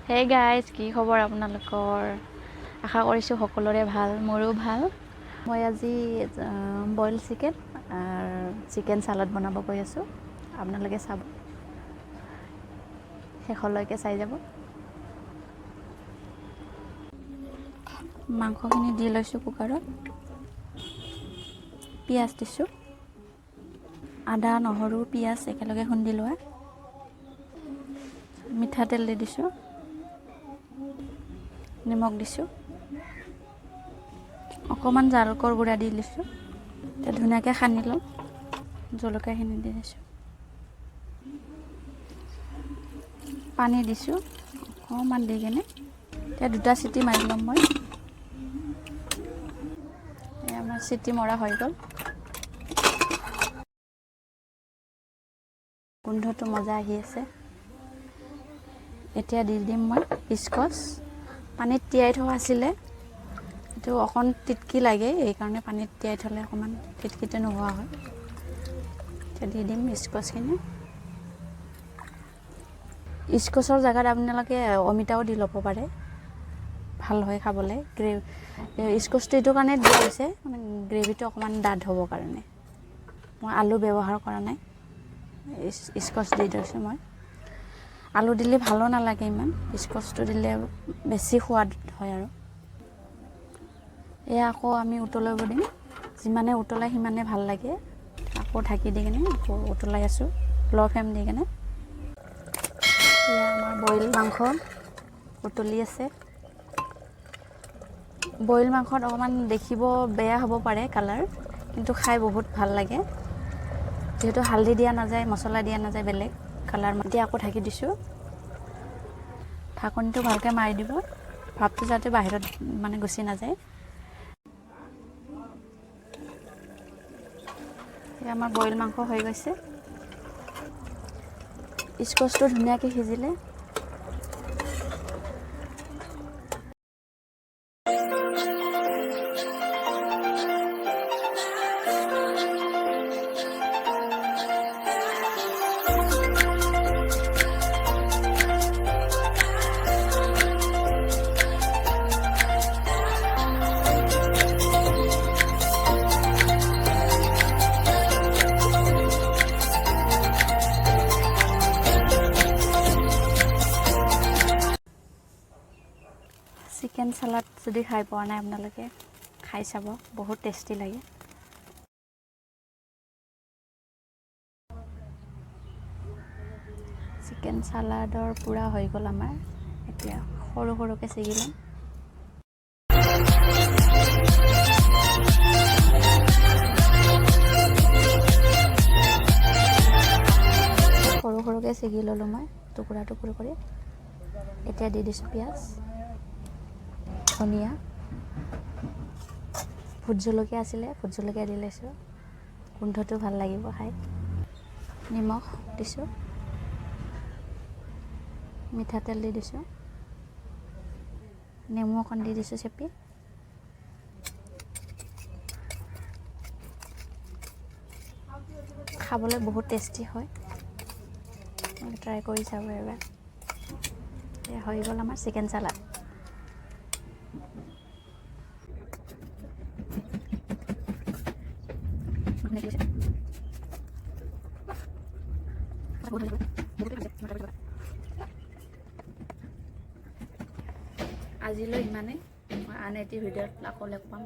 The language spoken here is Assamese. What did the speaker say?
Hey guys, কি খবৰ আপোনালোকৰ? আশা কৰিছোঁ সকলোৰে ভাল, মোৰো ভাল। মই আজি বইল চিকেন আৰু চিকেন সালাড বনাব গৈ আছোঁ। আপোনালোকে চাব, শেষলৈকে চাই যাব। মাংসখিনি দি লৈছোঁ কুকাৰত। পিঁয়াজ দিছোঁ, আদা নহৰু পিঁয়াজ একেলগে খুন্দি লোৱা। মিঠাতেল দি দিছোঁ, নিমখ দিছোঁ, অকণমান জালুকৰ গুড়া দি দিছোঁ। এতিয়া ধুনীয়াকৈ সানি লওঁ। জলকীয়াখিনি দি দিছোঁ, পানী দিছোঁ অকণমান দি কেনে। এতিয়া 2টা চিটি মাৰি ল'ম মই। আমাৰ চিটি মৰা হৈ গ'ল। গোন্ধটো মজা আহি আছে। এতিয়া দি দিম মই স্কচ। পানীত তিয়াই থোৱা আছিলে, এইটো অকণ টিটকি লাগে, এইকাৰণে পানীত তিয়াই থ'লে অকণমান টিটকিটো নোহোৱা হয়। এতিয়া দি দিম স্কচখিনি। স্কচৰ জেগাত আপোনালোকে অমিতাও দি ল'ব পাৰে, ভাল হয় খাবলৈ। স্কচটো এইটো কাৰণে দিয়া হৈছে, মানে গ্ৰেভিটো অকণমান ডাঠ হ'বৰ কাৰণে। মই আলু ব্যৱহাৰ কৰা নাই, স্কচ দি দিছোঁ মই। আলু দিলে ভালো নালাগে ইমান, স্কচটো দিলে বেছি সোৱাদ হয় আৰু। এয়া আকৌ আমি উতলাব দিম, যিমানে উতলাই সিমানে ভাল লাগে। আকৌ ঢাকি দি কিনে আকৌ উতলাই আছোঁ ল' ফ্লেম দি কিনে। এয়া আমাৰ বইল মাংস উতলি আছে। বইল মাংসত অকণমান দেখিব বেয়া হ'ব পাৰে কালাৰ, কিন্তু খাই বহুত ভাল লাগে। যিহেতু হালধি দিয়া নাযায়, মছলা দিয়া নাযায়, বেলেগ কালাৰ। এতিয়া আকৌ ঢাকি দিছোঁ। ঢাকনিটো ভালকৈ মাৰি দিব, ভাপটো যাতে বাহিৰত মানে গুচি নাযায়। এতিয়া আমাৰ বইল মাংস হৈ গৈছে। স্কচটো ধুনীয়াকৈ সিজিলে। চিকেন সালাড যদি খাই পোৱা নাই আপোনালোকে, খাই চাব, বহুত টেষ্টি লাগে। চিকেন সালাডৰ পূৰা হৈ গ'ল আমাৰ। এতিয়া সৰু সৰুকৈ ছিগি ল'ম। সৰু সৰুকৈ ছিগি ল'লোঁ মই, টুকুৰা টুকুৰ কৰি। এতিয়া দি দিছোঁ পিঁয়াজ, ধনিয়া, ভোট জলকীয়া আছিলে, ভোট জলকীয়া দি লৈছোঁ, গোন্ধটো ভাল লাগিব খাই। নিমখ দিছোঁ, মিঠাতেল দি দিছোঁ, নেমু অকণ দি দিছোঁ চেপি। খাবলৈ বহুত টেষ্টি হয়, ট্ৰাই কৰি চাব এবাৰ। এয়া হৈ গ'ল আমাৰ চিকেন সালাড। আজিলৈ ইমানেই। মই আন এটি ভিডিঅ'ত আকৌ লগ পাম।